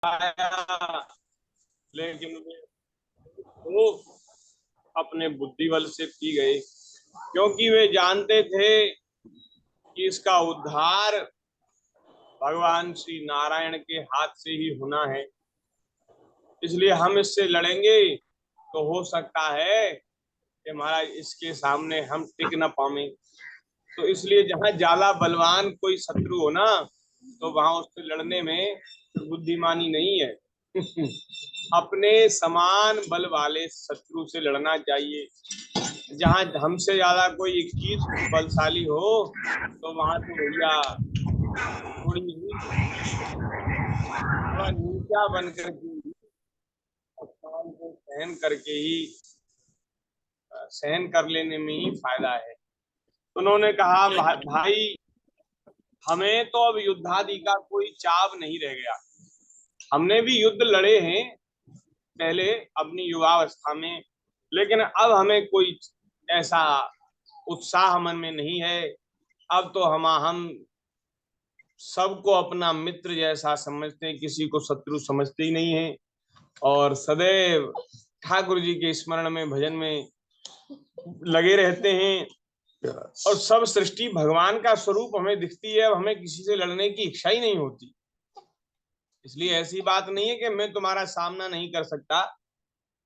आया, लेकिन वो अपने बुद्धि बल से पी गए, क्योंकि वे जानते थे कि इसका उद्धार भगवान श्री नारायण के हाथ से ही होना है। इसलिए हम इससे लड़ेंगे तो हो सकता है कि महाराज इसके सामने हम टिक न पावे। तो इसलिए जहां ज्यादा बलवान कोई शत्रु हो ना, तो वहां उससे लड़ने में बुद्धिमानी नहीं है। अपने समान बल वाले शत्रु से लड़ना चाहिए। जहां हमसे ज्यादा कोई 21 बलशाली हो, तो वहां तो भैया थोड़ी थोड़ा नीचा बन करके नुकसान को सहन कर लेने में ही फायदा है। उन्होंने कहा भाई, हमें तो अब युद्धादि का कोई चाव नहीं रह गया। हमने भी युद्ध लड़े हैं पहले अपनी युवावस्था में, लेकिन अब हमें कोई ऐसा उत्साह मन में नहीं है। अब तो हम सबको अपना मित्र जैसा समझते हैं, किसी को शत्रु समझते ही नहीं है, और सदैव ठाकुर जी के स्मरण में भजन में लगे रहते हैं। और सब सृष्टि भगवान का स्वरूप हमें दिखती है, अब हमें किसी से लड़ने की इच्छा ही नहीं होती। इसलिए ऐसी बात नहीं है कि मैं तुम्हारा सामना नहीं कर सकता,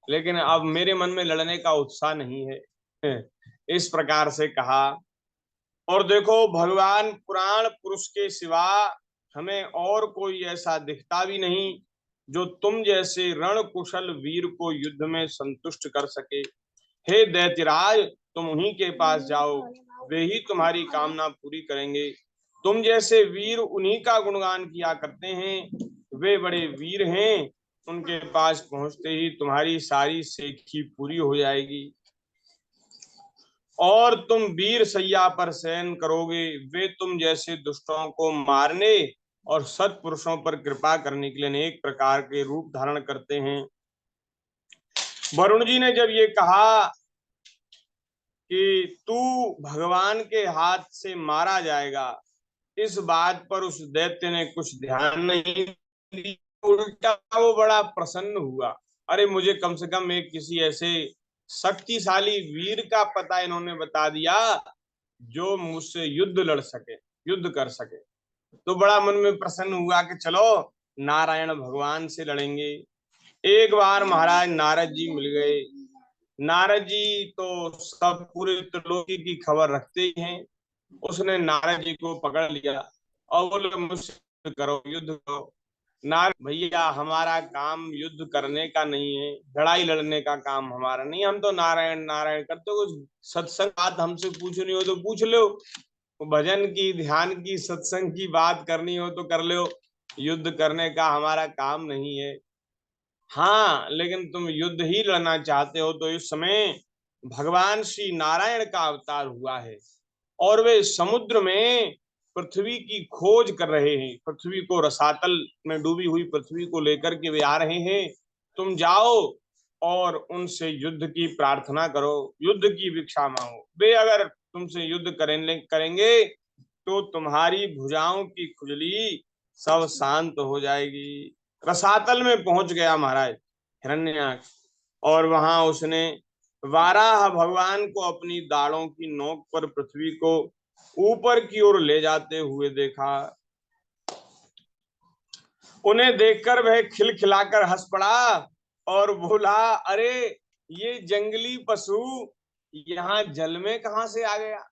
लेकिन अब मेरे मन में लड़ने का उत्साह नहीं है। इस प्रकार से कहा। और देखो, भगवान पुराण पुरुष के सिवा हमें और कोई ऐसा दिखता भी नहीं जो तुम जैसे रण कुशल वीर को युद्ध में संतुष्ट कर सके। हे दैत्यराज, तुम उन्हीं के पास जाओ, वे ही तुम्हारी कामना पूरी करेंगे। तुम जैसे वीर उन्हीं का गुणगान किया करते हैं, वे बड़े वीर हैं। उनके पास पहुंचते ही तुम्हारी सारी सेखी पूरी हो जाएगी और तुम वीर सैया पर शयन करोगे। वे तुम जैसे दुष्टों को मारने और सत्पुरुषों पर कृपा करने के लिए अनेक प्रकार के रूप धारण करते हैं। वरुण जी ने जब ये कहा कि तू भगवान के हाथ से मारा जाएगा, इस बात पर उस दैत्य ने कुछ ध्यान नहीं दिया, उल्टा वो बड़ा प्रसन्न हुआ। अरे, मुझे कम से कम एक किसी ऐसे शक्तिशाली वीर का पता इन्होंने बता दिया जो मुझसे युद्ध लड़ सके, युद्ध कर सके। तो बड़ा मन में प्रसन्न हुआ कि चलो नारायण भगवान से लड़ेंगे। एक बार महाराज नारद जी मिल गए। नारद जी तो सब पूरे त्रिलोकी की खबर रखते ही हैं। उसने नारद जी को पकड़ लिया और बोले, मुझसे करो, युद्ध करो। नारद, भैया हमारा काम युद्ध करने का नहीं है, लड़ाई लड़ने का काम हमारा नहीं, हम तो नारायण नारायण करते हो। कुछ सत्संग बात हमसे पूछनी हो तो पूछ लो, भजन की, ध्यान की, सत्संग की बात करनी हो तो कर लो, युद्ध करने का हमारा काम नहीं है। हाँ, लेकिन तुम युद्ध ही लड़ना चाहते हो तो इस समय भगवान श्री नारायण का अवतार हुआ है और वे समुद्र में पृथ्वी की खोज कर रहे हैं। पृथ्वी को, रसातल में डूबी हुई पृथ्वी को लेकर के वे आ रहे हैं। तुम जाओ और उनसे युद्ध की प्रार्थना करो, युद्ध की भिक्षा मांगो। वे अगर तुमसे युद्ध करेंगे तो तुम्हारी भुजाओं की खुजली सब शांत हो जाएगी। रसातल में पहुंच गया महाराज हिरण्याक्ष, और वहां उसने वाराह भगवान को अपनी दाढ़ों की नोक पर पृथ्वी को ऊपर की ओर ले जाते हुए देखा। उन्हें देखकर वह खिलखिलाकर हंस पड़ा और बोला, अरे ये जंगली पशु यहाँ जल में कहां से आ गया?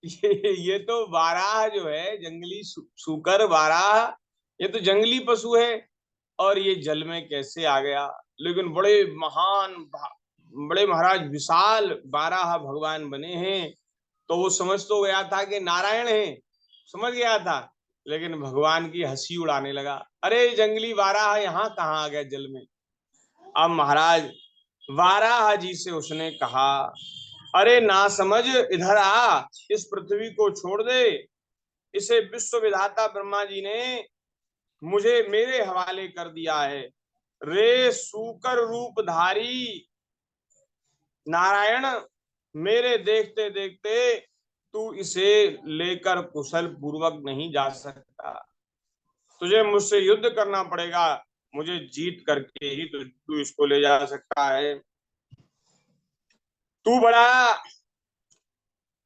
ये तो वाराह जो है, जंगली सूकर वाराह, ये तो जंगली पशु है और ये जल में कैसे आ गया? लेकिन बड़े महाराज विशाल वाराह भगवान बने हैं। तो वो समझ तो गया था कि नारायण है, समझ गया था, लेकिन भगवान की हंसी उड़ाने लगा। अरे जंगली वाराह यहाँ कहाँ आ गया जल में? अब महाराज वाराह जी से उसने कहा, अरे ना समझ, इधर आ, इस पृथ्वी को छोड़ दे। इसे विश्व विधाता ब्रह्मा जी ने मुझे मेरे हवाले कर दिया है। रे सूकर रूपधारी नारायण, मेरे देखते देखते तू इसे लेकर कुशल पूर्वक नहीं जा सकता, तुझे मुझसे युद्ध करना पड़ेगा। मुझे जीत करके ही तू इसको ले जा सकता है। तू बड़ा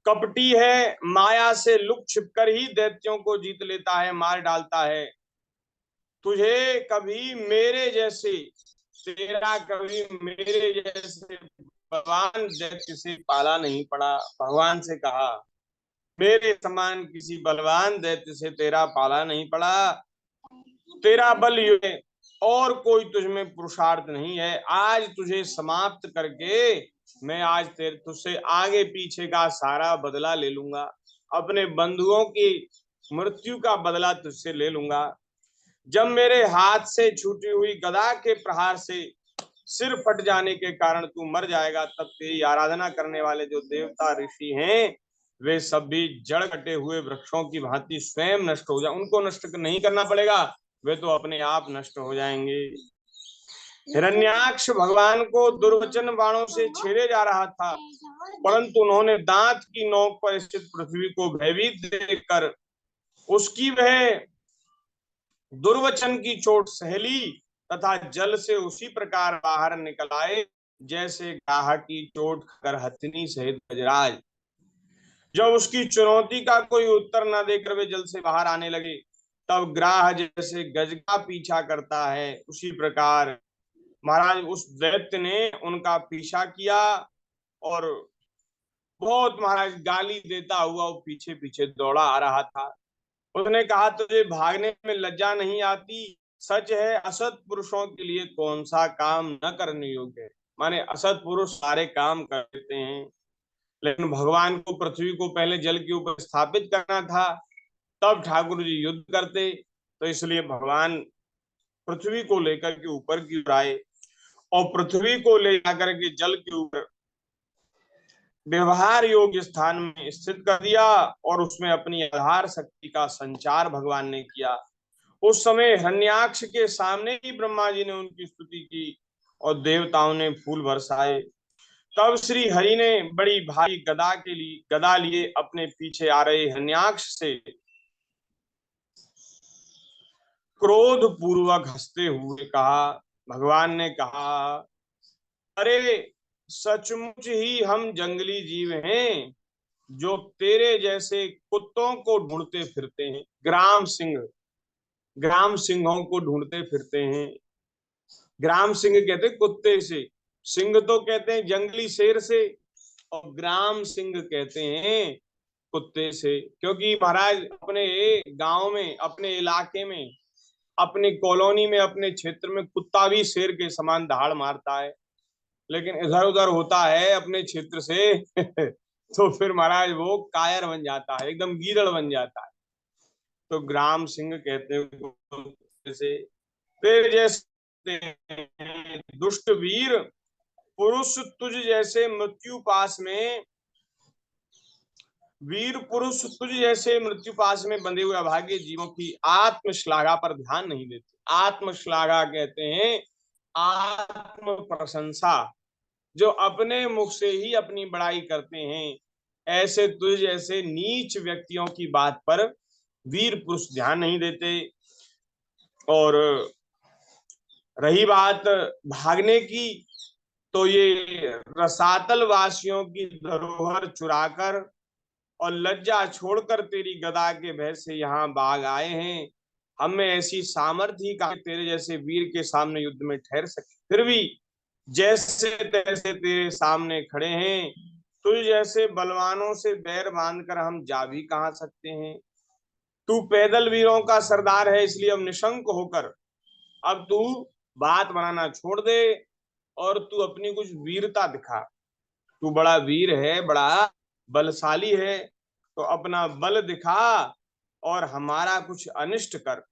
कपटी है, माया से लुक छिप कर ही दैत्यों को जीत लेता है, मार डालता है। तुझे कभी मेरे जैसे तेरा कभी मेरे जैसे भगवान दैत्य से पाला नहीं पड़ा। भगवान से कहा, मेरे समान किसी बलवान दैत्य से तेरा पाला नहीं पड़ा। तेरा बल ये है, और कोई तुझमें पुरुषार्थ नहीं है। आज तुझे समाप्त करके मैं आज तेरे तुझसे आगे पीछे का सारा बदला ले लूंगा। अपने बंधुओं की मृत्यु का बदला तुझसे ले लूंगा। जब मेरे हाथ से छूटी हुई गदा के प्रहार से सिर फट जाने के कारण तू मर जाएगा, तब तेरी आराधना करने वाले जो देवता ऋषि हैं वे सब भी जड़ कटे हुए वृक्षों की भांति स्वयं नष्ट हो जाए। उनको नष्ट नहीं करना पड़ेगा, वे तो अपने आप नष्ट हो जाएंगे। हिरण्याक्ष भगवान को दुर्वचन बाणों से छेड़े जा रहा था, परंतु उन्होंने दांत की नोक पर स्थित पृथ्वी को भयभीत देखकर उसकी वह दुर्वचन की चोट सहली तथा जल से उसी प्रकार बाहर निकल आए जैसे गाह की चोट कर हथिनी सहित गजराज। जब उसकी चुनौती का कोई उत्तर न देकर वे जल से बाहर आने लगे, तब ग्राह जैसे गज का पीछा करता है उसी प्रकार महाराज उस दैत्य ने उनका पीछा किया और बहुत महाराज गाली देता हुआ वो पीछे पीछे दौड़ा आ रहा था। उसने कहा, तुझे भागने में लज्जा नहीं आती? सच है, असत पुरुषों के लिए कौन सा काम न करने योग्य है। माने असत पुरुष सारे काम करते हैं, लेकिन भगवान को पृथ्वी को पहले जल के ऊपर स्थापित करना था, तब ठाकुर जी युद्ध करते। तो इसलिए भगवान पृथ्वी को लेकर के ऊपर की ओर आए और पृथ्वी को ले जाकर के जल के ऊपर व्यवहार योग्य स्थान में स्थित कर दिया और उसमें अपनी आधार शक्ति का संचार भगवान ने किया। उस समय हिरण्याक्ष के सामने ही ब्रह्मा जी ने उनकी स्तुति की और देवताओं ने फूल बरसाए। तब श्री हरि ने बड़ी भारी गदा लिए अपने पीछे आ रहे हिरण्याक्ष से क्रोध पूर्वक हंसते हुए कहा। भगवान ने कहा, अरे सचमुच ही हम जंगली जीव हैं जो तेरे जैसे कुत्तों को ढूंढते फिरते हैं। ग्राम सिंहों को ढूंढते फिरते हैं। ग्राम सिंह कहते कुत्ते से, सिंह तो कहते हैं जंगली शेर से, और ग्राम सिंह कहते हैं कुत्ते से। क्योंकि महाराज अपने गांव में, अपने इलाके में, अपनी कॉलोनी में, अपने क्षेत्र में कुत्ता भी शेर के समान दहाड़ मारता है, लेकिन इधर उधर होता है अपने क्षेत्र से तो फिर महाराज वो कायर बन जाता है, एकदम गीदड़ बन जाता है। तो ग्राम सिंह कहते हैं से तेरे जैसे दुष्ट वीर पुरुष तुझ जैसे मृत्यु पास में वीर पुरुष तुझ जैसे मृत्यु पास में बंधे हुए अभागे जीवों की आत्म श्लाघा पर ध्यान नहीं देते। आत्म श्लाघा कहते हैं आत्म प्रशंसा, जो अपने मुख से ही अपनी बड़ाई करते हैं। ऐसे तुझ जैसे नीच व्यक्तियों की बात पर वीर पुरुष ध्यान नहीं देते। और रही बात भागने की, तो ये रसातल वासियों की धरोहर चुराकर और लज्जा छोड़कर तेरी गदा के भय से यहाँ भाग आए हैं। हमें ऐसी सामर्थ्य ही कहा तेरे जैसे वीर के सामने युद्ध में ठहर सके, फिर भी जैसे तैसे तेरे सामने खड़े हैं। तुझ जैसे बलवानों से बैर बांधकर हम जा भी कहाँ सकते हैं। तू पैदल वीरों का सरदार है, इसलिए अब निशंक होकर अब तू बात बनाना छोड़ दे और तू अपनी कुछ वीरता दिखा। तू बड़ा वीर है, बड़ा बलशाली है, तो अपना बल दिखा और हमारा कुछ अनिष्ट कर।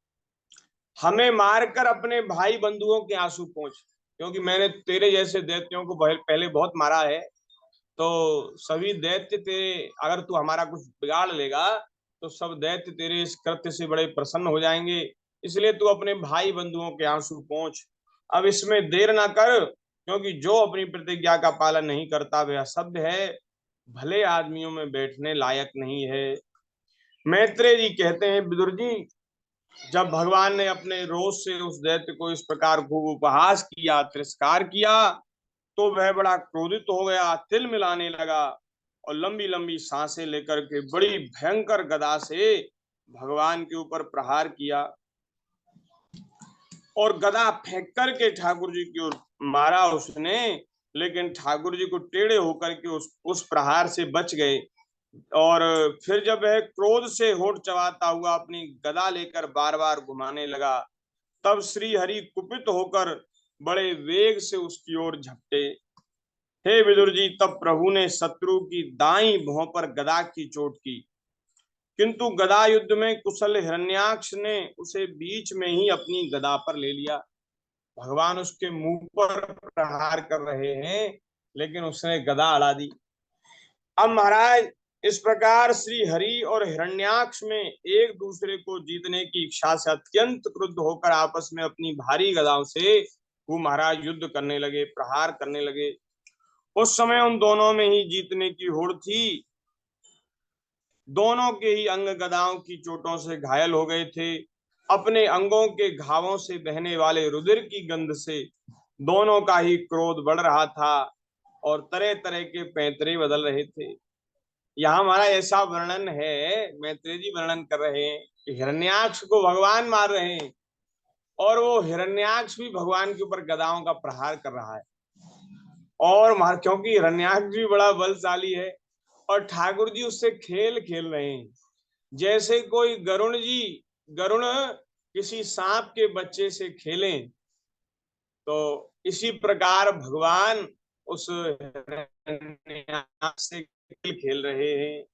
हमें मारकर अपने भाई बंधुओं के आंसू पोंछ, क्योंकि मैंने तेरे जैसे दैत्यों को पहले बहुत मारा है। तो सभी दैत्य तेरे, अगर तू हमारा कुछ बिगाड़ लेगा तो सब दैत्य तेरे इस कृत्य से बड़े प्रसन्न हो जाएंगे। इसलिए तू अपने भाई बंधुओं के आंसू पोंछ, अब इसमें देर ना कर, क्योंकि जो अपनी प्रतिज्ञा का पालन नहीं करता वह असभ्य है, भले आदमियों में बैठने लायक नहीं है। मैत्रेय जी कहते हैं, विदुर जी जब भगवान ने अपने रोष से उस दैत्य को इस प्रकार खूब उपहास किया, तिरस्कार किया, तो वह बड़ा क्रोधित हो गया, तिल मिलाने लगा और लंबी लंबी सांसें लेकर के बड़ी भयंकर गदा से भगवान के ऊपर प्रहार किया और गदा फेंक करके ठाकुर जी की ओर मारा उसने। लेकिन ठाकुर जी को टेढ़े होकर के उस प्रहार से बच गए। और फिर जब वह क्रोध से होठ चबाता हुआ अपनी गदा लेकर बार बार घुमाने लगा, तब श्री हरि कुपित होकर बड़े वेग से उसकी ओर झपटे। हे विदुर जी, तब प्रभु ने शत्रु की दाईं भौं पर गदा की चोट की, किंतु गदा युद्ध में कुशल हिरण्याक्ष ने उसे बीच में ही अपनी गदा पर ले लिया। भगवान उसके मुंह पर प्रहार कर रहे हैं, लेकिन उसने गदा अड़ा दी। अब महाराज, इस प्रकार श्री हरि और हिरण्याक्ष में एक दूसरे को जीतने की इच्छा से अत्यंत क्रुद्ध होकर आपस में अपनी भारी गदाओं से वो महाराज युद्ध करने लगे, प्रहार करने लगे। उस समय उन दोनों में ही जीतने की होड़ थी। दोनों के ही अंग गदाओं की चोटों से घायल हो गए थे। अपने अंगों के घावों से बहने वाले रुधिर की गंध से दोनों का ही क्रोध बढ़ रहा था और तरह तरह के पैंतरे बदल रहे थे। यहाँ हमारा ऐसा वर्णन है, मैत्रेय जी वर्णन कर रहे हैं कि हिरण्याक्ष को भगवान मार रहे हैं और वो हिरण्याक्ष भी भगवान के ऊपर गदाओं का प्रहार कर रहा है। और क्योंकि हिरण्याक्ष भी बड़ा बलशाली है और ठाकुर जी उससे खेल खेल रहे हैं, जैसे कोई गरुण किसी सांप के बच्चे से खेलें, तो इसी प्रकार भगवान उस हिरण्याक्ष से खेल खेल रहे हैं।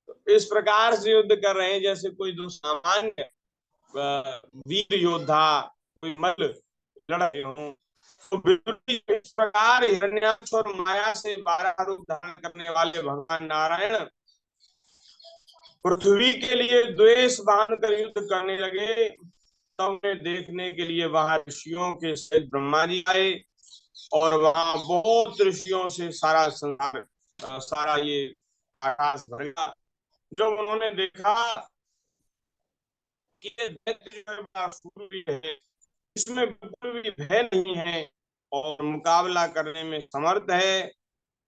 तो इस प्रकार से युद्ध कर रहे हैं जैसे कोई जो सामान्य वीर योद्धा कोई मल्ल लड़ रहे हों। तो बिल्कुल इस प्रकार हिरण्याक्ष और माया से 12 रूप धारण करने वाले भगवान नारायण पृथ्वी के लिए द्वेष बांध कर युद्ध करने लगे। तब उन्हें देखने के लिए वहां ऋषियों के सहित ब्रह्मा जी आए और वहां बहुत ऋषियों से सारा संसार, सारा ये आकाश भर गया। जब उन्होंने देखा कि ये दैत्य जो है बड़ा शूरवीर है, इसमें बिल्कुल भी भय नहीं है और मुकाबला करने में समर्थ है,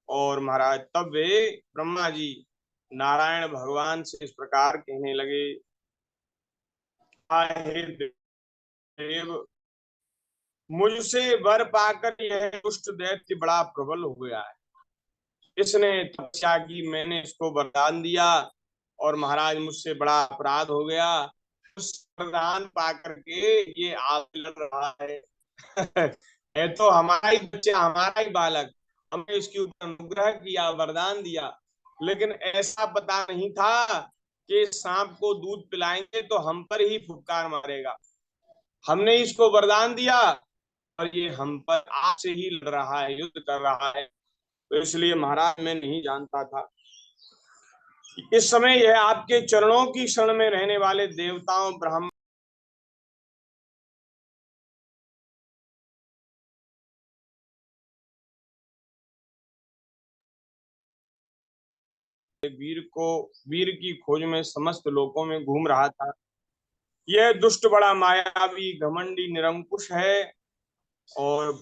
और महाराज तब वे ब्रह्मा जी नारायण भगवान से इस प्रकार कहने लगे, हे देव, मुझसे वर पाकर यह दुष्ट दैत्य बड़ा प्रबल हो गया है। इसने तपस्या की, मैंने इसको वरदान दिया और महाराज मुझसे बड़ा अपराध हो गया। उस वरदान पाकर के ये आप लड़ रहा है। है तो हमारा ही बच्चा, हमारा ही बालक, हमने इसके ऊपर अनुग्रह किया, वरदान दिया, लेकिन ऐसा पता नहीं था कि सांप को दूध पिलाएंगे तो हम पर ही फुफकार मारेगा। हमने इसको वरदान दिया और ये हम पर आपसे ही लड़ रहा है, युद्ध कर रहा है। तो इसलिए महाराज मैं नहीं जानता था। इस समय यह आपके चरणों की शरण में रहने वाले देवताओं, ब्राह्मण, वीर की खोज में समस्त लोकों में घूम रहा था। यह दुष्ट बड़ा मायावी घमंडी निरंकुश है और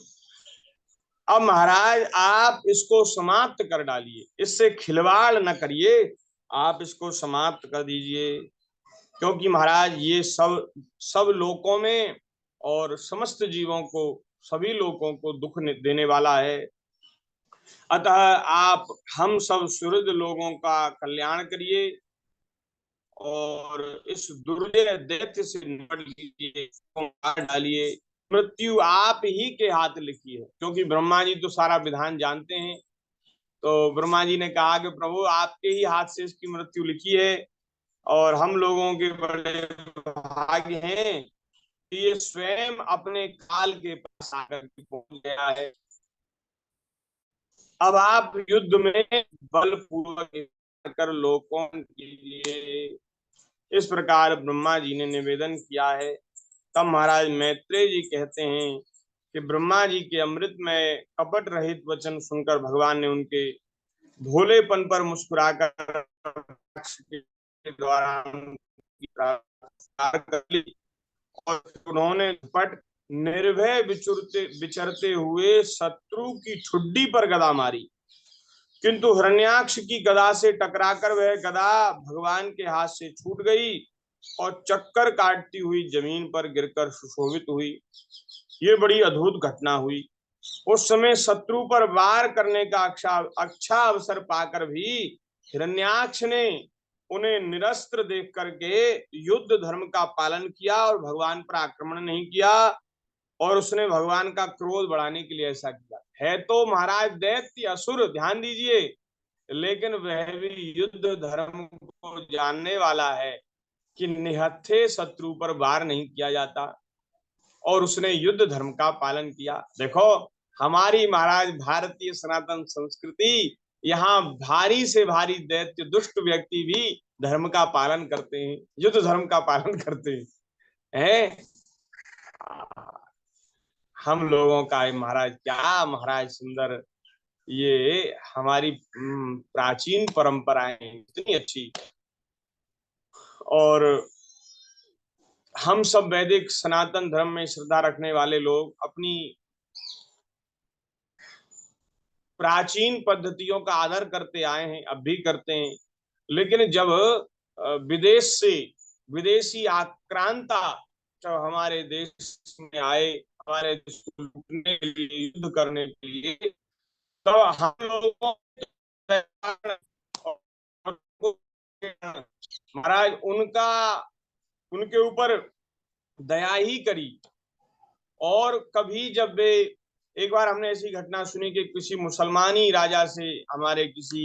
अब महाराज आप इसको समाप्त कर डालिए, इससे खिलवाड़ न करिए, आप इसको समाप्त कर दीजिए, क्योंकि महाराज ये सब लोकों में और समस्त जीवों को, सभी लोगों को दुख देने वाला है। अतः आप हम सब सुहृद लोगों का कल्याण करिए और इस दुर्जय दैत्य से निपट लीजिए, मार डालिए। मृत्यु आप ही के हाथ लिखी है, क्योंकि ब्रह्मा जी तो सारा विधान जानते हैं। तो ब्रह्मा जी ने कहा कि प्रभु आपके ही हाथ से इसकी मृत्यु लिखी है और हम लोगों के बड़े भाग्य हैं कि ये स्वयं अपने काल के पास आकर के पहुंच गया है। अब आप युद्ध में बलपूर्वक कर लोकों के लिए, इस प्रकार ब्रह्मा जी ने निवेदन किया है। तब महाराज मैत्रेय जी कहते हैं कि ब्रह्मा जी के अमृत में कपट रहित वचन सुनकर भगवान ने उनके भोलेपन पर मुस्कुराकर के द्वारा कर ली और उन्होंने पट निर्भय विचरते हुए शत्रु की ठुड्डी पर गदा मारी, किंतु हिरण्याक्ष की गदा से टकराकर वह गदा भगवान के हाथ से छूट गई और चक्कर काटती हुई जमीन पर गिरकर सुशोभित हुई। ये बड़ी अद्भुत घटना हुई। उस समय शत्रु पर वार करने का अच्छा अवसर पाकर भी हिरण्याक्ष ने उन्हें निरस्त्र देख करके युद्ध धर्म का पालन किया और भगवान पर आक्रमण नहीं किया, और उसने भगवान का क्रोध बढ़ाने के लिए ऐसा किया। है तो महाराज दैत्य असुर, ध्यान दीजिए, लेकिन वह भी युद्ध धर्म को जानने वाला है कि निहत्थे शत्रु पर वार नहीं किया जाता, और उसने युद्ध धर्म का पालन किया। देखो हमारी महाराज भारतीय सनातन संस्कृति, यहाँ भारी से भारी दैत्य दुष्ट व्यक्ति भी धर्म का पालन करते हैं, युद्ध धर्म का पालन करते हैं। हम लोगों का महाराज क्या महाराज सुंदर, ये हमारी प्राचीन परंपराएं इतनी अच्छी, और हम सब वैदिक सनातन धर्म में श्रद्धा रखने वाले लोग अपनी प्राचीन पद्धतियों का आदर करते आए हैं, अब भी करते हैं। लेकिन जब विदेश से विदेशी आक्रांता जब हमारे देश में आए, हमारे देश को लूटने के लिए, युद्ध करने के लिए, तो हम लोगों महाराज उनके ऊपर दया ही करी। और कभी जब वे, एक बार हमने ऐसी घटना सुनी कि किसी मुसलमानी राजा से हमारे किसी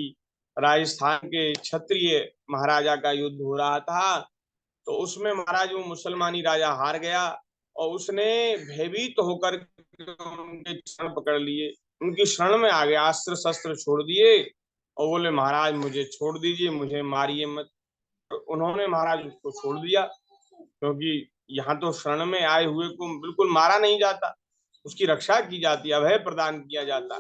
राजस्थान के क्षत्रिय महाराजा का युद्ध हो रहा था, तो उसमें महाराज वो मुसलमानी राजा हार गया और उसने भयभीत होकर उनके चरण पकड़ लिए, उनकी शरण में आ गया, अस्त्र शस्त्र छोड़ दिए और बोले महाराज मुझे छोड़ दीजिए, मुझे मारिए मत। उन्होंने महाराज उसको छोड़ दिया, क्योंकि यहाँ तो शरण में आए हुए को बिल्कुल मारा नहीं जाता, उसकी रक्षा की जाती, अभय प्रदान किया जाता।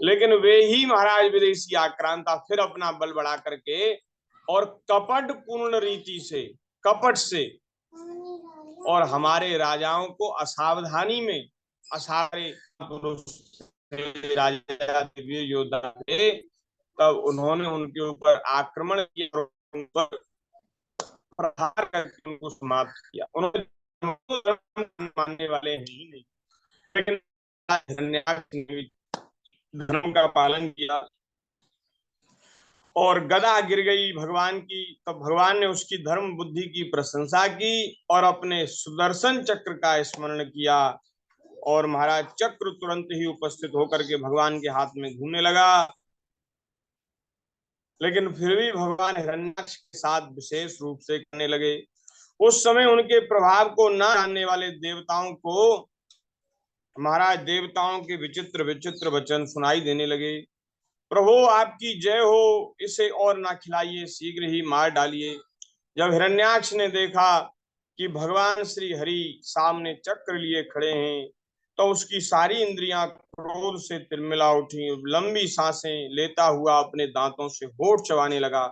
लेकिन वे ही महाराज विदेशी आक्रांता फिर अपना बल बढ़ा करके और कपट पूर्ण रीति से, कपट से, और हमारे राजाओं को असावधानी में, असारे पुरुष राजा दिव्य योद्धा थे, तब उन्होंने उनके ऊपर आक्रमण किया और उन पर प्रहार करके उनको समाप्त किया। उन्होंने मानने वाले हैं ही नहीं, लेकिन धर्म का पालन किया और गदा गिर गई भगवान की, तब भगवान ने उसकी धर्म बुद्धि की प्रशंसा की और अपने सुदर्शन चक्र का स्मरण किया, और महाराज चक्र तुरंत ही उपस्थित होकर के भगवान के हाथ में घूमने लगा। लेकिन फिर भी भगवान हिरण्याक्ष के साथ विशेष रूप से करने लगे। उस समय उनके प्रभाव को न जानने वाले देवताओं को महाराज देवताओं के विचित्र विचित्र वचन सुनाई देने लगे। प्रभु आपकी जय हो, इसे और ना खिलाइए, शीघ्र ही मार डालिए। जब हिरण्याक्ष ने देखा कि भगवान श्री हरि सामने चक्र लिए खड़े हैं, तो उसकी सारी इंद्रियां क्रोध से तिलमिला उठी, लंबी सांसें लेता हुआ अपने दांतों से होठ चबाने लगा।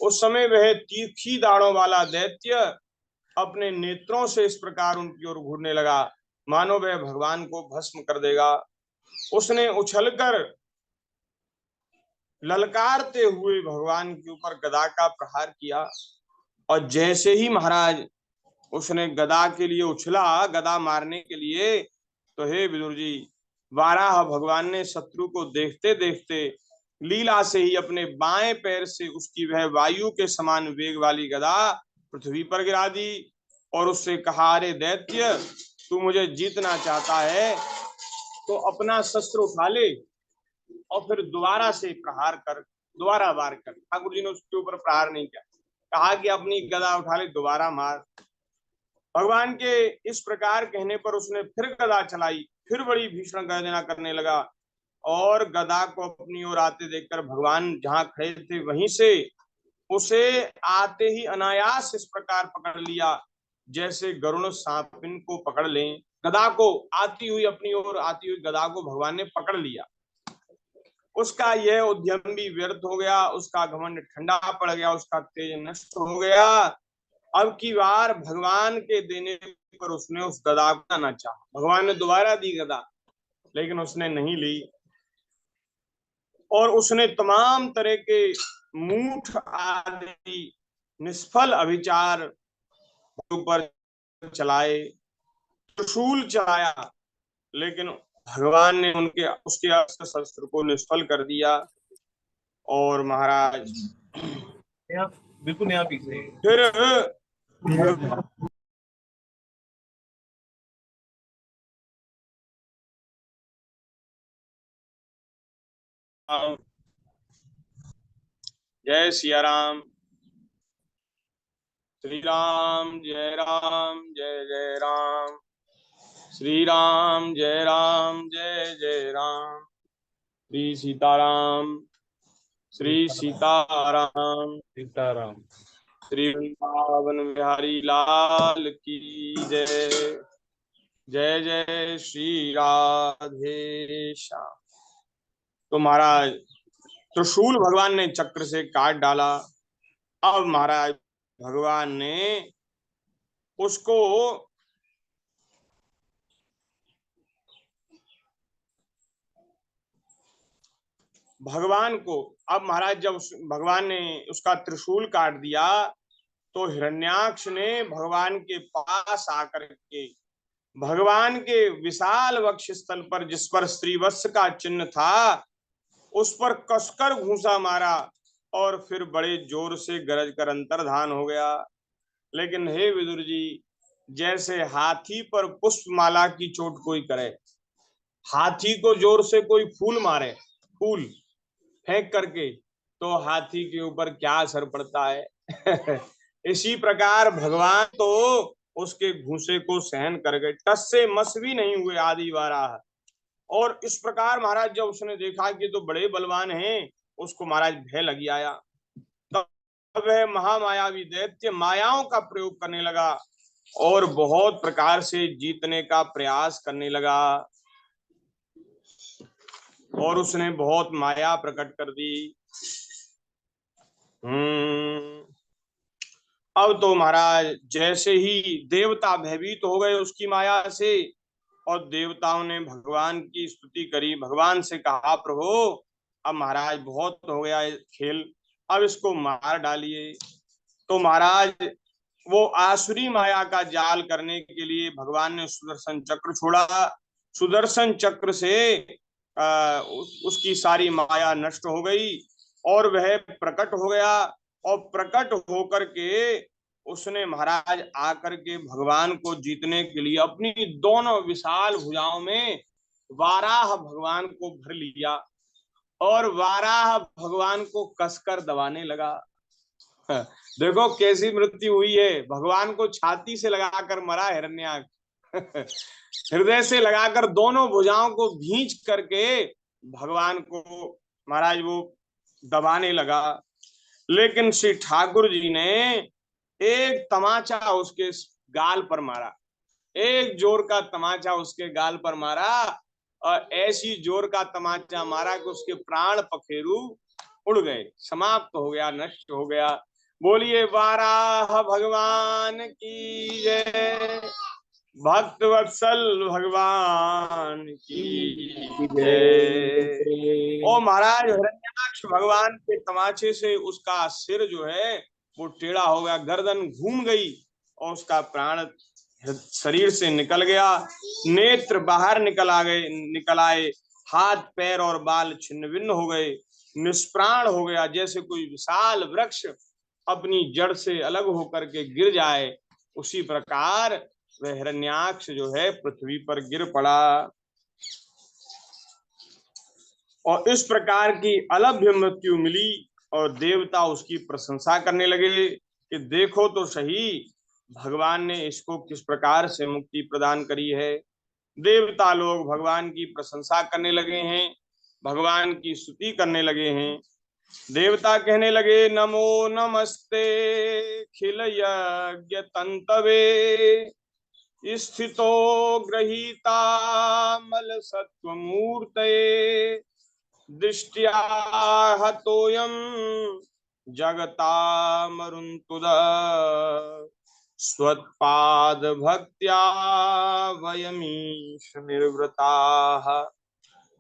उस समय वह तीखी दाढ़ों वाला दैत्य अपने नेत्रों से इस प्रकार उनकी ओर घूरने लगा, मानो वह भगवान को भस्म कर देगा। उसने उछलकर ललकारते हुए भगवान के ऊपर गदा का प्रहार किया, और जैसे ही महाराज उसने गदा के लिए उछला, गदा मारने के लिए, तो हे विदुर जी, वाराह भगवान ने शत्रु को देखते देखते लीला से ही अपने बाएं पैर से उसकी वह वायु के समान वेग वाली गदा पृथ्वी पर गिरा दी और उससे कहा, अरे दैत्य, तू मुझे जीतना चाहता है तो अपना शस्त्र उठा ले और फिर दोबारा से प्रहार कर, दोबारा वार कर। ठाकुर जी ने उसके ऊपर प्रहार नहीं किया, कहा कि अपनी गदा उठा ले, दोबारा मार। भगवान के इस प्रकार कहने पर उसने फिर गदा चलाई, फिर बड़ी भीषण गर्जना करने लगा, और गदा को अपनी ओर आते देखकर भगवान जहां खड़े थे वहीं से उसे आते ही अनायास इस प्रकार पकड़ लिया, जैसे गरुण सांपिन को पकड़ लें। गदा को आती हुई, अपनी ओर आती हुई गदा को भगवान ने पकड़ लिया। उसका यह उद्यम भी व्यर्थ हो गया, उसका घमंड ठंडा पड़ गया, उसका तेज नष्ट हो गया, अब की बार भगवान के देने पर उसने उस गदा को ना चाहा। भगवान ने दोबारा दी गदा, लेकिन उसने नहीं ली, और उसने तमाम तरह के मूठ आदि निष्फल अभिचार ऊपर चलाए, त्रिशूल चलाया, लेकिन भगवान ने उनके उसके अस्त्र शस्त्र को निष्फल कर दिया। और महाराज यहाँ बिल्कुल यहाँ पीछे फिर जय सिया राम, श्री राम जय राम, जय जय राम, श्री राम जय राम, जय जय राम, श्री सीताराम, श्री सीताराम, सीताराम। श्री वृंदावन बिहारी लाल की जय, जय जय श्री राधे श्याम। तो महाराज त्रिशूल भगवान ने चक्र से काट डाला। अब महाराज भगवान ने उसको भगवान को अब महाराज जब भगवान ने उसका त्रिशूल काट दिया, तो हिरण्याक्ष ने भगवान के पास आकर के भगवान के विशाल वक्ष स्थल पर, जिस पर श्रीवत्स का चिन्ह था, उस पर कसकर घूंसा मारा और फिर बड़े जोर से गरज कर अंतर्धान हो गया। लेकिन हे विदुर जी, जैसे हाथी पर पुष्पमाला की चोट कोई करे, हाथी को जोर से कोई फूल मारे, फूल फेंक करके, तो हाथी के ऊपर क्या असर पड़ता है इसी प्रकार भगवान तो उसके घूसे को सहन कर गए, टस से मस भी नहीं हुए आदि वाराह। और इस प्रकार महाराज जब उसने देखा कि तो बड़े बलवान हैं, उसको महाराज भय लगी आया। तब वह महामायावी दैत्य मायाओं का प्रयोग करने लगा और बहुत प्रकार से जीतने का प्रयास करने लगा, और उसने बहुत माया प्रकट कर दी। अब तो महाराज जैसे ही देवता भयभीत हो गए उसकी माया से, और देवताओं ने भगवान की स्तुति करी, भगवान से कहा प्रभु अब महाराज बहुत हो गया खेल, अब इसको मार डालिए। तो महाराज वो आसुरी माया का जाल करने के लिए भगवान ने सुदर्शन चक्र छोड़ा। सुदर्शन चक्र से उसकी सारी माया नष्ट हो गई और वह प्रकट हो गया, और प्रकट होकर के उसने महाराज आकर के भगवान को जीतने के लिए अपनी दोनों विशाल भुजाओं में वाराह भगवान को भर लिया और वाराह भगवान को कसकर दबाने लगा। देखो कैसी मृत्यु हुई है, भगवान को छाती से लगाकर मरा हिरण्याक्ष हृदय से लगाकर दोनों भुजाओं को भींच करके भगवान को महाराज वो दबाने लगा। लेकिन श्री ठाकुर जी ने एक तमाचा उसके गाल पर मारा, एक जोर का तमाचा उसके गाल पर मारा, और ऐसी जोर का तमाचा मारा कि उसके प्राण पखेरु उड़ गए, समाप्त हो गया, नष्ट हो गया। बोलिए वाराह भगवान की जय, भक्त वत्सल भगवान की जय। ओ महाराज हिरण्याक्ष भगवान के तमाचे से उसका सिर जो है वो टेढ़ा हो गया, गर्दन घूम गई और उसका प्राण शरीर से निकल गया, नेत्र बाहर निकल आए, हाथ पैर और बाल छिन्न भिन्न हो गए, निष्प्राण हो गया, जैसे कोई विशाल वृक्ष अपनी जड़ से अलग होकर के गिर जाए, उसी प्रकार वह हिरण्याक्ष जो है पृथ्वी पर गिर पड़ा। और इस प्रकार की अलभ्य मृत्यु मिली, और देवता उसकी प्रशंसा करने लगे कि देखो तो सही भगवान ने इसको किस प्रकार से मुक्ति प्रदान करी है। देवता लोग भगवान की प्रशंसा करने लगे हैं, भगवान की स्तुति करने लगे हैं। देवता कहने लगे नमो नमस्ते खिल यज्ञ तंतवे स्थितो गृहीता मल सत्वमूर्तये दृष्टिया हतोयम जगता मरुंतुद। स्वत्पाद भक्त्या वयमीश निर्वृताः।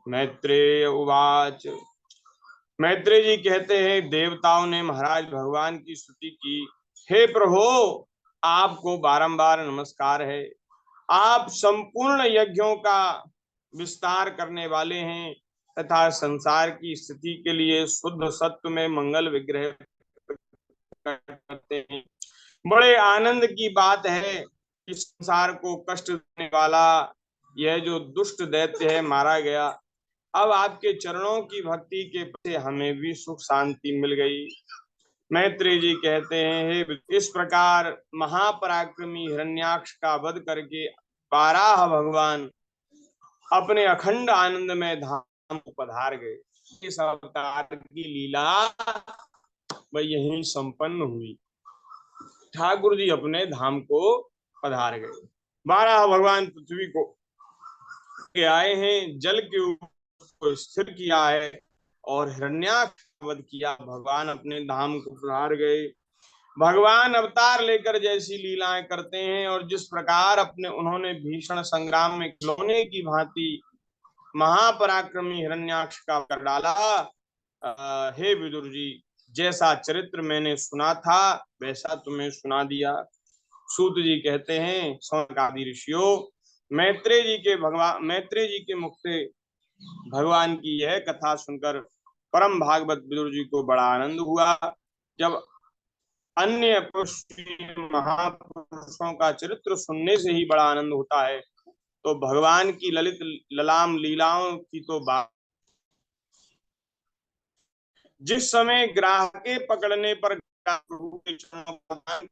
मैत्रेय उवाच। मैत्रेय जी कहते हैं, देवताओं ने महाराज भगवान की स्तुति की। हे प्रभु, आपको बारंबार नमस्कार है। आप संपूर्ण यज्ञों का विस्तार करने वाले हैं तथा संसार की स्थिति के लिए शुद्ध सत्व में मंगल विग्रह करते हैं। बड़े आनंद की बात है कि संसार को कष्ट देने वाला यह जो दुष्ट दैत्य है मारा गया। अब आपके चरणों की भक्ति के प्रति हमें भी सुख शांति मिल गई। मैत्रेय जी कहते हैं, हे इस प्रकार महापराक्रमी हिरण्याक्ष का वध करके बारह भगवान अपने अखंड आनंद में धाम को पधार गए। इस अवतार की लीला वह यहीं संपन्न हुई। ठाकुर जी अपने धाम को पधार गए। बारह भगवान पृथ्वी को के आए हैं, जल के ऊपर स्थिर किया है और हिरण्याक्ष वध किया। भगवान अपने धाम को पधार गए। भगवान अवतार लेकर जैसी लीलाएं करते हैं और जिस प्रकार अपने उन्होंने भीषण संग्राम में खिलौने की भांति महापराक्रमी हिरण्याक्ष का कर डाला। हे विदुर जी, जैसा चरित्र मैंने सुना था वैसा तुम्हें सुना दिया। सूत जी कहते हैं, सौनक आदि ऋषियों, मैत्रेय जी के मुख से भगवान की यह कथा सुनकर परम भागवत विदुर जी को बड़ा आनंद हुआ। जब अन्य महापुरुषों का चरित्र सुनने से ही बड़ा आनंद होता है, तो भगवान की ललित ललाम लीलाओं की तो बात। जिस समय ग्राहके पकड़ने पर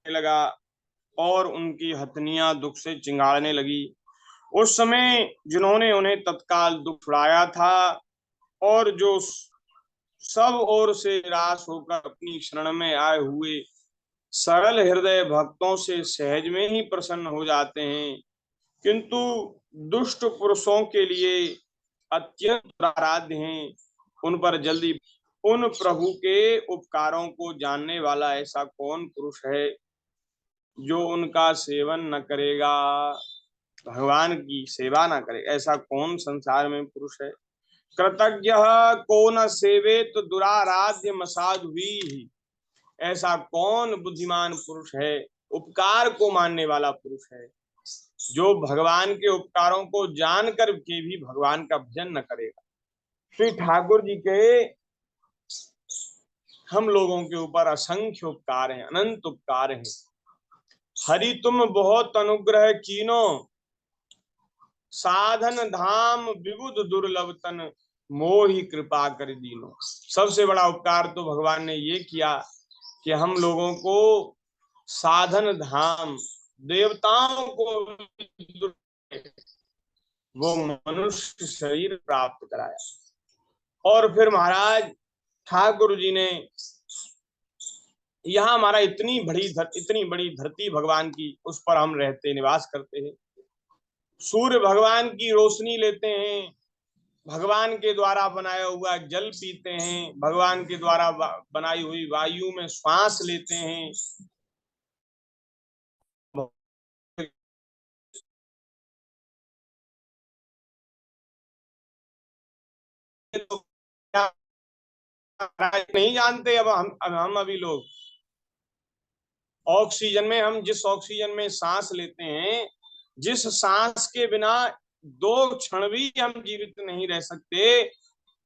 लगा और उनकी हथनियां दुख से चिंगाड़ने लगी, उस समय जिन्होंने उन्हें तत्काल दुख छुड़ाया था और जो सब ओर से निराश होकर अपनी शरण में आए हुए सरल हृदय भक्तों से सहज में ही प्रसन्न हो जाते हैं, किंतु दुष्ट पुरुषों के लिए अत्यंत आराध्य हैं, उन पर जल्दी। उन प्रभु के उपकारों को जानने वाला ऐसा कौन पुरुष है जो उनका सेवन न करेगा, भगवान की सेवा न करे, ऐसा कौन संसार में पुरुष है। कृतज्ञ को न सेवेत दुराराध्य मसाधुवी, ऐसा कौन बुद्धिमान पुरुष है, उपकार को मानने वाला पुरुष है, जो भगवान के उपकारों को जानकर के भी भगवान का भजन न करेगा। श्री ठाकुर जी के हम लोगों के ऊपर असंख्य उपकार हैं, अनंत उपकार हैं। हरि तुम बहुत अनुग्रह कीनो, साधन धाम विबुध दुर्लभ तन, मोहि कृपा कर दीनो। सबसे बड़ा उपकार तो भगवान ने ये किया कि हम लोगों को साधन धाम, देवताओं को वो मनुष्य शरीर प्राप्त कराया। और फिर महाराज ठाकुर जी ने यहाँ हमारा इतनी बड़ी धरती भगवान की, उस पर हम रहते निवास करते हैं। सूर्य भगवान की रोशनी लेते हैं, भगवान के द्वारा बनाया हुआ जल पीते हैं, भगवान के द्वारा बनाई हुई वायु में श्वास लेते हैं। नहीं जानते अब हम अभी लोग ऑक्सीजन में, हम जिस ऑक्सीजन में सांस लेते हैं, जिस सांस के बिना 2 क्षण भी हम जीवित नहीं रह सकते,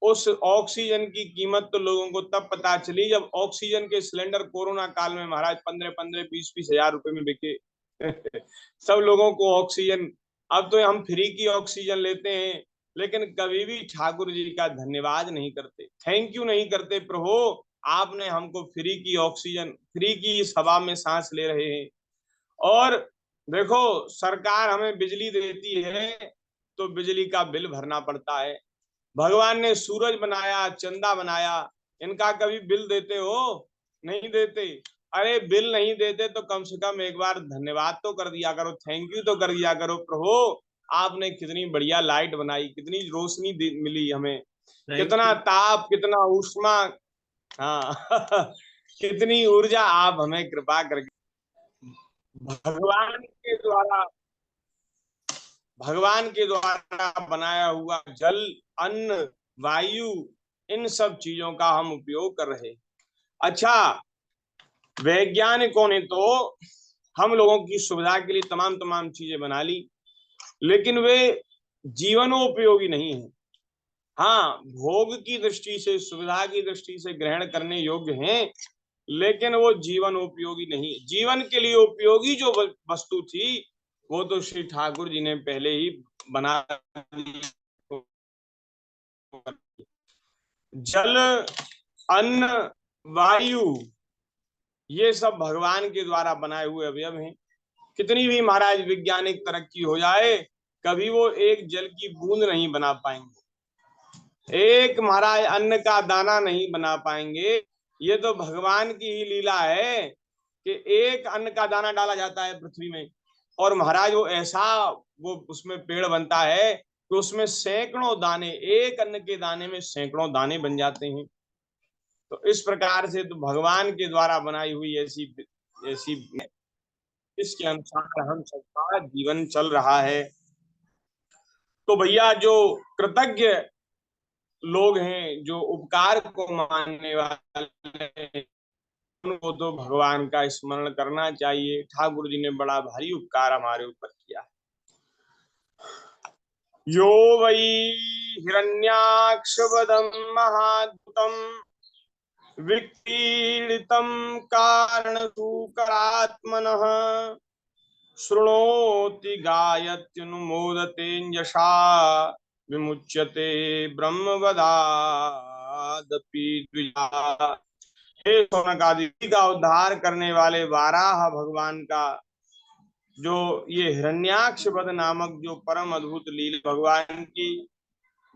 उस ऑक्सीजन की कीमत तो लोगों को तब पता चली जब ऑक्सीजन के सिलेंडर कोरोना काल में महाराज 15-15, 20-20 हजार रुपए में बिके। सब लोगों को ऑक्सीजन, अब तो हम फ्री की ऑक्सीजन लेते हैं, लेकिन कभी भी ठाकुर जी का धन्यवाद नहीं करते, थैंक यू नहीं करते। प्रभु, आपने हमको फ्री की ऑक्सीजन, फ्री की इस हवा में सांस ले रहे हैं। और देखो, सरकार हमें बिजली देती है तो बिजली का बिल भरना पड़ता है। भगवान ने सूरज बनाया, चंदा बनाया, इनका कभी बिल देते हो? नहीं देते। अरे बिल नहीं देते तो कम से कम एक बार धन्यवाद तो कर दिया करो, थैंक यू तो कर दिया करो। प्रभु, आपने कितनी बढ़िया लाइट बनाई, कितनी रोशनी मिली हमें, कितना ताप, कितना ऊष्मा, हाँ कितनी ऊर्जा आप हमें कृपा करके। भगवान के द्वारा भगवान के द्वारा बनाया हुआ जल, अन्न, वायु, इन सब चीजों का हम उपयोग कर रहे। अच्छा, वैज्ञानिकों ने तो हम लोगों की सुविधा के लिए तमाम तमाम चीजें बना ली, लेकिन वे जीवनोपयोगी नहीं है। हाँ, भोग की दृष्टि से, सुविधा की दृष्टि से ग्रहण करने योग्य हैं, लेकिन वो जीवन उपयोगी नहीं। जीवन के लिए उपयोगी जो वस्तु थी वो तो श्री ठाकुर जी ने पहले ही बना दी। जल, अन्न, वायु, ये सब भगवान के द्वारा बनाए हुए अवयव हैं। कितनी भी महाराज वैज्ञानिक तरक्की हो जाए, कभी वो एक जल की बूंद नहीं बना पाएंगे, एक महाराज अन्न का दाना नहीं बना पाएंगे। ये तो भगवान की ही लीला है कि एक अन्न का दाना डाला जाता है पृथ्वी में, और महाराज वो ऐसा, वो उसमें पेड़ बनता है कि उसमें सैकड़ों दाने, एक अन्न के दाने में सैकड़ों दाने बन जाते हैं। तो इस प्रकार से तो भगवान के द्वारा बनाई हुई ऐसी ऐसी इसके अनुसार हम सबका जीवन चल रहा है। तो भैया, जो कृतज्ञ लोग हैं, जो उपकार को मानने वाले हैं, उनको तो भगवान का स्मरण करना चाहिए। ठाकुर जी ने बड़ा भारी उपकार हमारे ऊपर किया। यो वै हिरण्याक्षवदं महाद्भुतं विक्रीडितं कारणसूकरात्मनः शृणोति गायत्यनुमोदते यशा विमुच्यते ब्रह्मवदादपि द्विजा। हे सौनकादि का उद्धार करने वाले वाराह भगवान का जो ये हिरण्याक्ष वध नामक जो परम अद्भुत लीला भगवान की,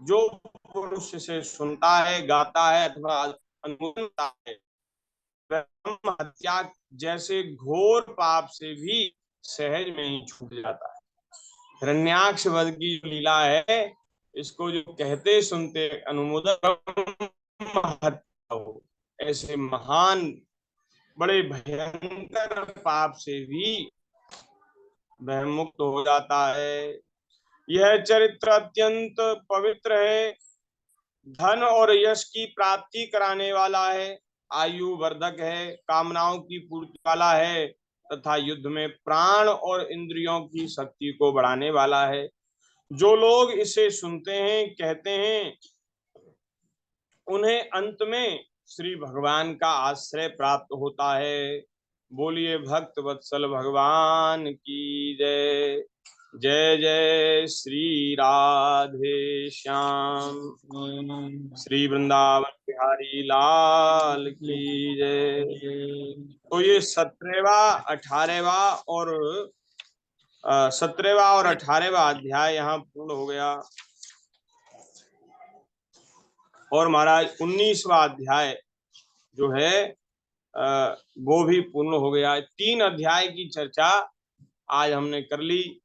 जो पुरुष से सुनता है, गाता है अथवा अनुभवता है, ब्रह्म हत्या जैसे घोर पाप से भी सहज में ही छूट जाता है। हिरण्याक्ष वध की जो लीला है, इसको जो कहते सुनते अनुमोदन हत्या हो, ऐसे महान बड़े भयंकर पाप से भी वह मुक्त हो जाता है। यह चरित्र अत्यंत पवित्र है, धन और यश की प्राप्ति कराने वाला है, आयु वर्धक है, कामनाओं की पूर्ति वाला है, तथा युद्ध में प्राण और इंद्रियों की शक्ति को बढ़ाने वाला है। जो लोग इसे सुनते हैं, कहते हैं, उन्हें अंत में श्री भगवान का आश्रय प्राप्त होता है। बोलिए भक्त वत्सल भगवान की जय। जय जय श्री राधे श्याम, श्री वृंदावन बिहारी लाल की जय। तो ये 17वां और 18वां अध्याय यहाँ पूर्ण हो गया, और महाराज 19वां अध्याय जो है वो भी पूर्ण हो गया। 3 अध्याय की चर्चा आज हमने कर ली,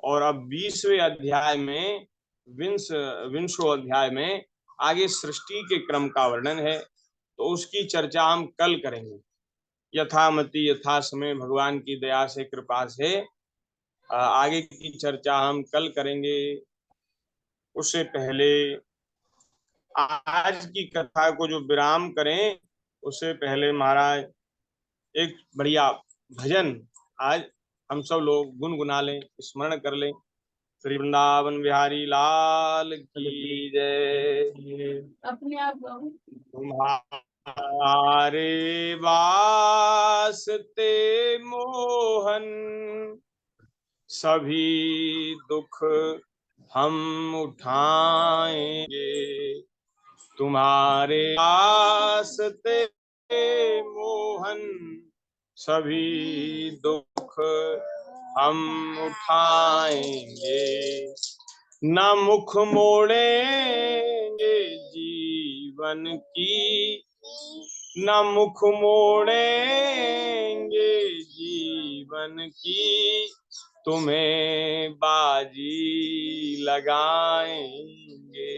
और अब 20वें अध्याय में, विंशो अध्याय में आगे सृष्टि के क्रम का वर्णन है, तो उसकी चर्चा हम कल करेंगे। यथामति यथा समय भगवान की दया से, कृपा से आगे की चर्चा हम कल करेंगे। उससे पहले आज की कथा को जो विराम करें, उससे पहले महाराज एक बढ़िया भजन आज हम सब लोग गुनगुना लें, स्मरण कर लें। श्री वृंदावन बिहारी लाल की जय। अपने आप तुम्हारे वास्ते मोहन सभी दुख हम उठाएंगे, तुम्हारे वास्ते मोहन सभी दुख हम उठाएंगे, न मुख मोड़ेंगे जीवन की, न मुख मोड़ेंगे जीवन की, तुम्हें बाजी लगाएंगे,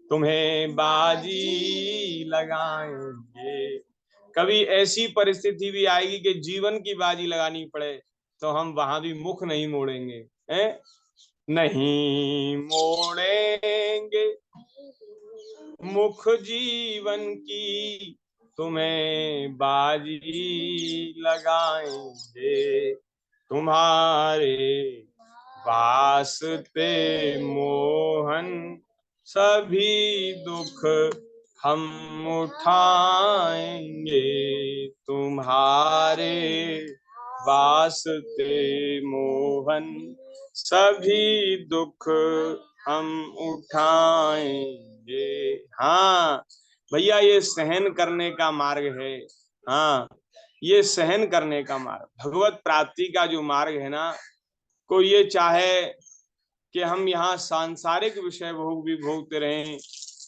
तुम्हें बाजी लगाएंगे। कभी ऐसी परिस्थिति भी आएगी कि जीवन की बाजी लगानी पड़े तो हम वहां भी मुख नहीं मोड़ेंगे, हैं? नहीं मोड़ेंगे मुख जीवन की, तुम्हें बाजी लगाएंगे तुम्हारे वास्ते मोहन, सभी दुख हम उठाएंगे तुम्हारे वास्ते मोहन, सभी दुख हम उठाएंगे। हाँ भैया, ये सहन करने का मार्ग है। हाँ, ये सहन करने का मार्ग, भगवत प्राप्ति का जो मार्ग है ना, कोई ये चाहे कि हम यहाँ सांसारिक विषय भोग भी भोगते रहें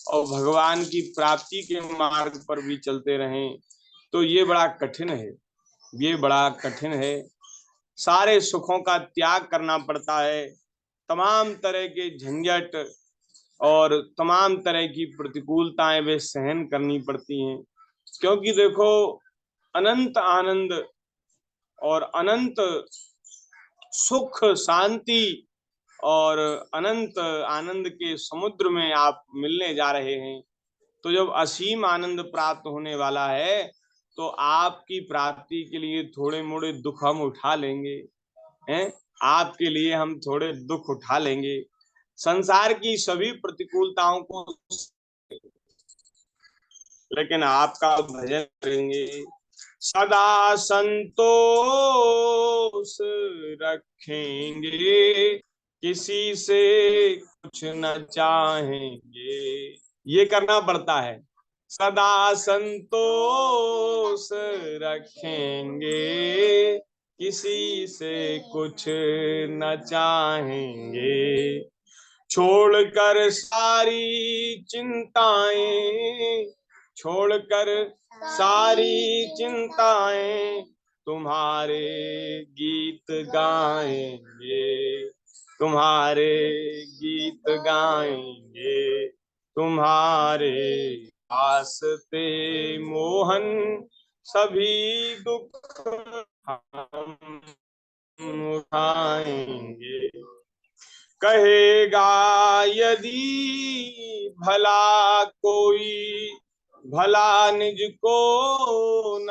और भगवान की प्राप्ति के मार्ग पर भी चलते रहें, तो ये बड़ा कठिन है, ये बड़ा कठिन है। सारे सुखों का त्याग करना पड़ता है, तमाम तरह के झंझट और तमाम तरह की प्रतिकूलताएं वे सहन करनी पड़ती हैं, क्योंकि देखो, अनंत आनंद और अनंत सुख शांति और अनंत आनंद के समुद्र में आप मिलने जा रहे हैं। तो जब असीम आनंद प्राप्त होने वाला है तो आपकी प्राप्ति के लिए थोड़े मोड़े दुख हम उठा लेंगे, हैं? आपके लिए हम थोड़े दुख उठा लेंगे, संसार की सभी प्रतिकूलताओं को, लेकिन आपका भजन करेंगे, सदा संतोष रखेंगे, किसी से कुछ न चाहेंगे। ये करना पड़ता है, सदा संतोष रखेंगे, किसी से कुछ न चाहेंगे, छोड़कर सारी चिंताएं, छोड़कर सारी चिंताएं, तुम्हारे गीत गाएंगे, तुम्हारे गीत गाएंगे, तुम्हारे वास्ते मोहन, सभी दुख हम उठाएंगे। कहेगा यदि भला कोई, भला निज को न